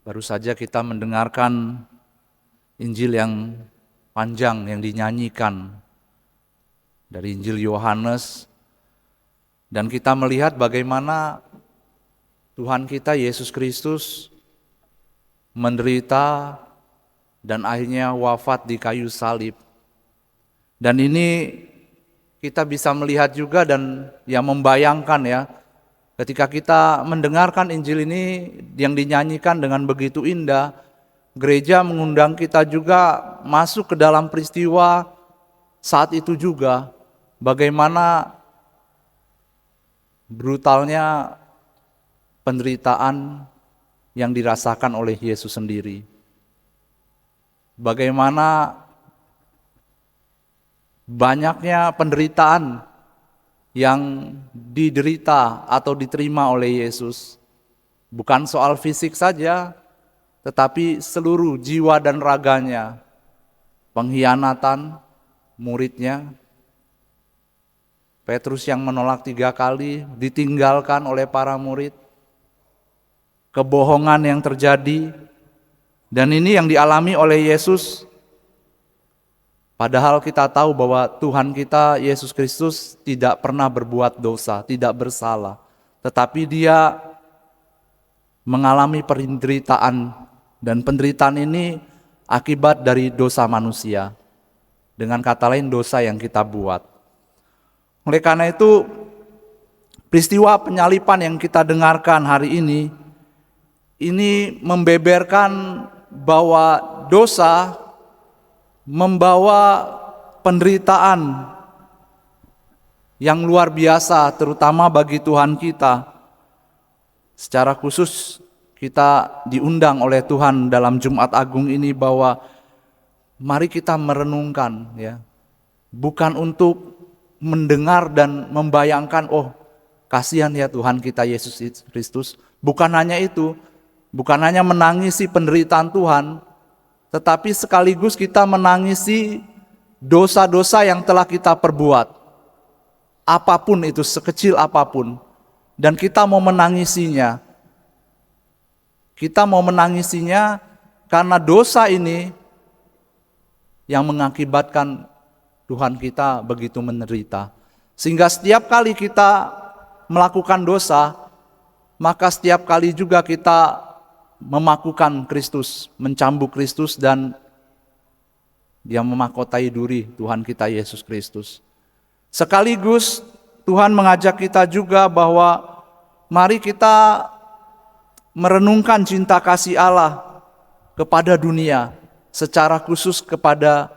Baru saja kita mendengarkan Injil yang panjang yang dinyanyikan dari Injil Yohanes, dan kita melihat bagaimana Tuhan kita Yesus Kristus menderita dan akhirnya wafat di kayu salib. Dan ini kita bisa melihat juga dan membayangkan ya, ketika kita mendengarkan Injil ini yang dinyanyikan dengan begitu indah, gereja mengundang kita juga masuk ke dalam peristiwa saat itu juga, bagaimana brutalnya penderitaan yang dirasakan oleh Yesus sendiri. Bagaimana banyaknya penderitaan yang diderita atau diterima oleh Yesus. Bukan soal fisik saja, tetapi seluruh jiwa dan raganya. Pengkhianatan muridnya, Petrus yang menolak 3 kali, ditinggalkan oleh para murid, kebohongan yang terjadi, dan ini yang dialami oleh Yesus. Padahal kita tahu bahwa Tuhan kita Yesus Kristus tidak pernah berbuat dosa, tidak bersalah. Tetapi dia mengalami penderitaan, dan penderitaan ini akibat dari dosa manusia. Dengan kata lain, dosa yang kita buat. Oleh karena itu, peristiwa penyaliban yang kita dengarkan hari ini membeberkan bahwa dosa membawa penderitaan yang luar biasa, terutama bagi Tuhan kita. Secara khusus kita diundang oleh Tuhan dalam Jumat Agung ini bahwa mari kita merenungkan ya, bukan untuk mendengar dan membayangkan, oh kasihan ya Tuhan kita Yesus Kristus. Bukan hanya itu, bukan hanya menangisi penderitaan Tuhan, tetapi sekaligus kita menangisi dosa-dosa yang telah kita perbuat. Apapun itu, sekecil apapun. Dan kita mau menangisinya. Kita mau menangisinya karena dosa ini yang mengakibatkan Tuhan kita begitu menderita. Sehingga setiap kali kita melakukan dosa, maka setiap kali juga kita memakukan Kristus, mencambuk Kristus, dan dia memahkotai duri Tuhan kita Yesus Kristus. Sekaligus Tuhan mengajak kita juga bahwa mari kita merenungkan cinta kasih Allah kepada dunia, secara khusus kepada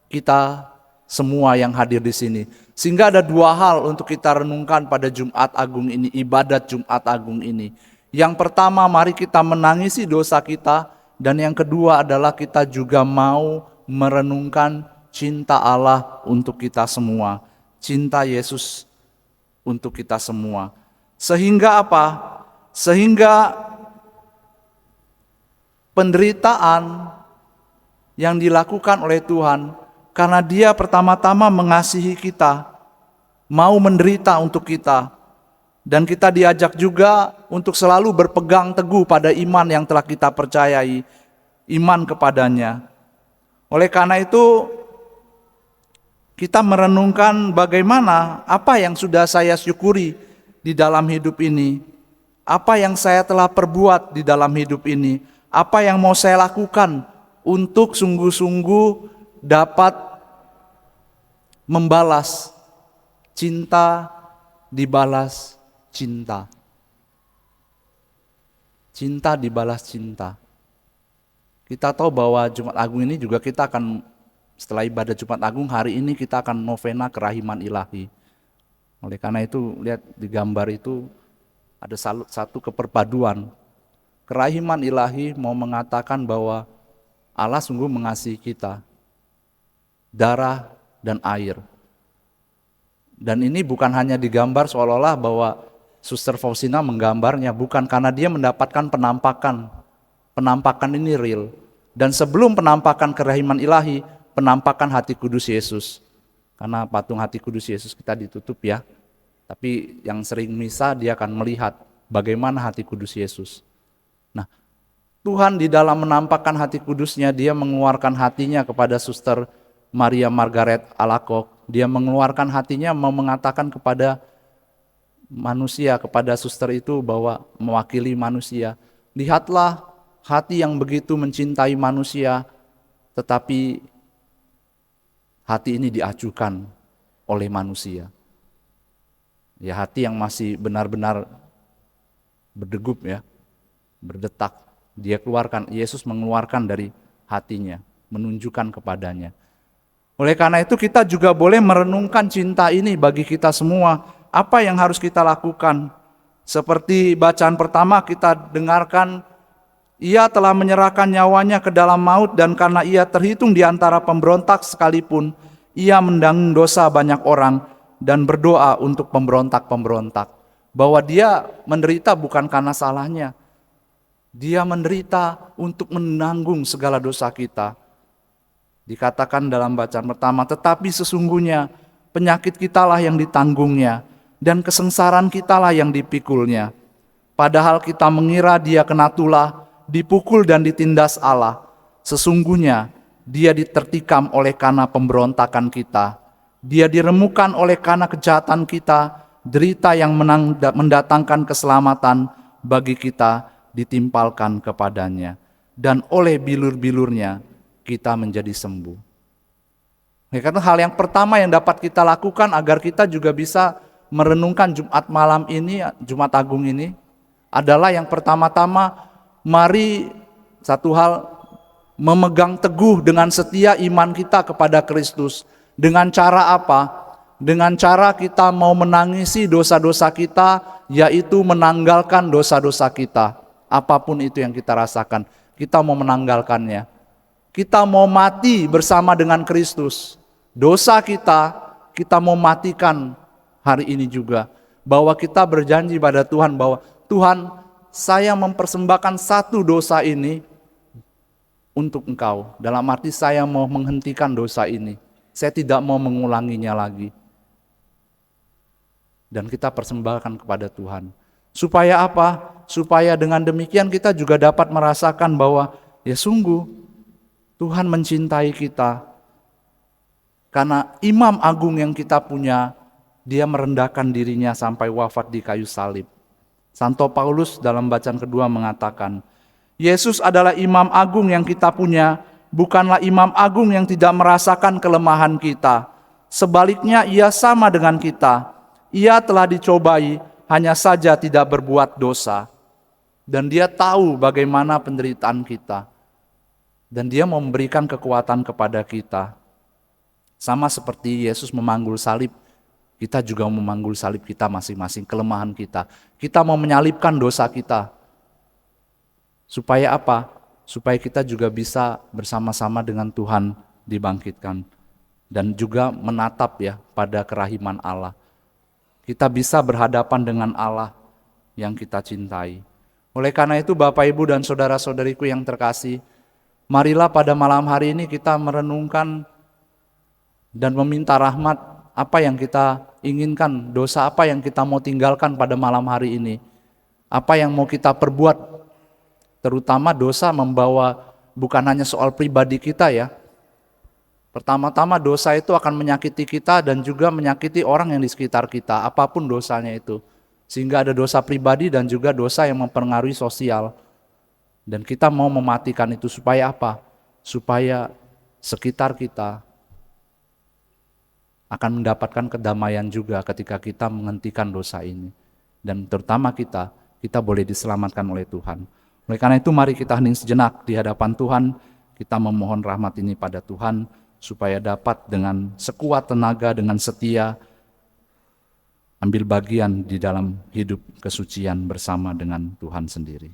kita semua yang hadir di sini. Sehingga ada 2 hal untuk kita renungkan pada Jumat Agung ini, ibadat Jumat Agung ini. Yang pertama, mari kita menangisi dosa kita, dan yang kedua adalah kita juga mau merenungkan cinta Allah untuk kita semua, cinta Yesus untuk kita semua. Sehingga apa? Sehingga penderitaan yang dilakukan oleh Tuhan, karena Dia pertama-tama mengasihi kita, mau menderita untuk kita. Dan kita diajak juga untuk selalu berpegang teguh pada iman yang telah kita percayai, iman kepadanya. Oleh karena itu, kita merenungkan bagaimana apa yang sudah saya syukuri di dalam hidup ini, apa yang saya telah perbuat di dalam hidup ini, apa yang mau saya lakukan untuk sungguh-sungguh dapat membalas cinta, dibalas cinta. Cinta dibalas cinta. Kita tahu bahwa Jumat Agung ini juga kita akan, setelah ibadah Jumat Agung hari ini kita akan novena kerahiman ilahi. Oleh karena itu, lihat di gambar itu ada satu keperpaduan. Kerahiman ilahi mau mengatakan bahwa Allah sungguh mengasihi kita. Darah dan air. Dan ini bukan hanya digambar seolah-olah bahwa Suster Faustina menggambarnya, bukan, karena dia mendapatkan penampakan. Penampakan ini real. Dan sebelum penampakan kerahiman ilahi, penampakan hati kudus Yesus. Karena patung hati kudus Yesus kita ditutup ya. Tapi yang sering misa dia akan melihat bagaimana hati kudus Yesus. Nah, Tuhan di dalam menampakkan hati kudusnya, dia mengeluarkan hatinya kepada Suster Maria Margaret Alacoque. Dia mengeluarkan hatinya mau mengatakan kepada manusia, kepada suster itu bahwa mewakili manusia. Lihatlah hati yang begitu mencintai manusia, tetapi hati ini diacuhkan oleh manusia. Ya, hati yang masih benar-benar berdegup ya, berdetak. Yesus mengeluarkan dari hatinya, menunjukkan kepadanya. Oleh karena itu kita juga boleh merenungkan cinta ini bagi kita semua. Apa yang harus kita lakukan? Seperti bacaan pertama kita dengarkan, ia telah menyerahkan nyawanya ke dalam maut dan karena ia terhitung di antara pemberontak sekalipun, ia menanggung dosa banyak orang dan berdoa untuk pemberontak-pemberontak. Bahwa dia menderita bukan karena salahnya. Dia menderita untuk menanggung segala dosa kita. Dikatakan dalam bacaan pertama, tetapi sesungguhnya penyakit kitalah yang ditanggungnya dan kesengsaraan kitalah yang dipikulnya. Padahal kita mengira dia kena tulah, dipukul dan ditindas Allah. Sesungguhnya dia ditertikam oleh karena pemberontakan kita. Dia diremukkan oleh karena kejahatan kita, derita yang mendatangkan keselamatan bagi kita ditimpalkan kepadanya. Dan oleh bilur-bilurnya kita menjadi sembuh. Karena hal yang pertama yang dapat kita lakukan agar kita juga bisa merenungkan Jumat malam ini, Jumat Agung ini, adalah yang pertama-tama, mari satu hal, memegang teguh dengan setia iman kita kepada Kristus. Dengan cara apa? Dengan cara kita mau menangisi dosa-dosa kita, yaitu menanggalkan dosa-dosa kita. Apapun itu yang kita rasakan, kita mau menanggalkannya. Kita mau mati bersama dengan Kristus. Dosa kita mau matikan hari ini juga. Bahwa kita berjanji pada Tuhan bahwa Tuhan, saya mempersembahkan satu dosa ini untuk Engkau. Dalam arti saya mau menghentikan dosa ini. Saya tidak mau mengulanginya lagi. Dan kita persembahkan kepada Tuhan. Supaya apa? Supaya dengan demikian kita juga dapat merasakan bahwa ya sungguh Tuhan mencintai kita. Karena imam agung yang kita punya, dia merendahkan dirinya sampai wafat di kayu salib. Santo Paulus dalam bacaan kedua mengatakan, Yesus adalah imam agung yang kita punya, bukanlah imam agung yang tidak merasakan kelemahan kita. Sebaliknya ia sama dengan kita. Ia telah dicobai, hanya saja tidak berbuat dosa. Dan dia tahu bagaimana penderitaan kita. Dan dia memberikan kekuatan kepada kita. Sama seperti Yesus memanggul salib, kita juga memanggul salib kita masing-masing, kelemahan kita. Kita mau menyalibkan dosa kita. Supaya apa? Supaya kita juga bisa bersama-sama dengan Tuhan dibangkitkan. Dan juga menatap ya pada kerahiman Allah. Kita bisa berhadapan dengan Allah yang kita cintai. Oleh karena itu Bapak Ibu dan saudara-saudariku yang terkasih, marilah pada malam hari ini kita merenungkan dan meminta rahmat apa yang kita inginkan, dosa apa yang kita mau tinggalkan pada malam hari ini. Apa yang mau kita perbuat, terutama dosa membawa bukan hanya soal pribadi kita ya. Pertama-tama dosa itu akan menyakiti kita dan juga menyakiti orang yang di sekitar kita, apapun dosanya itu. Sehingga ada dosa pribadi dan juga dosa yang mempengaruhi sosial. Dan kita mau mematikan itu supaya apa? Supaya sekitar kita akan mendapatkan kedamaian juga ketika kita menghentikan dosa ini. Dan terutama kita boleh diselamatkan oleh Tuhan. Oleh karena itu mari kita hening sejenak di hadapan Tuhan. Kita memohon rahmat ini pada Tuhan supaya dapat dengan sekuat tenaga, dengan setia ambil bagian di dalam hidup kesucian bersama dengan Tuhan sendiri.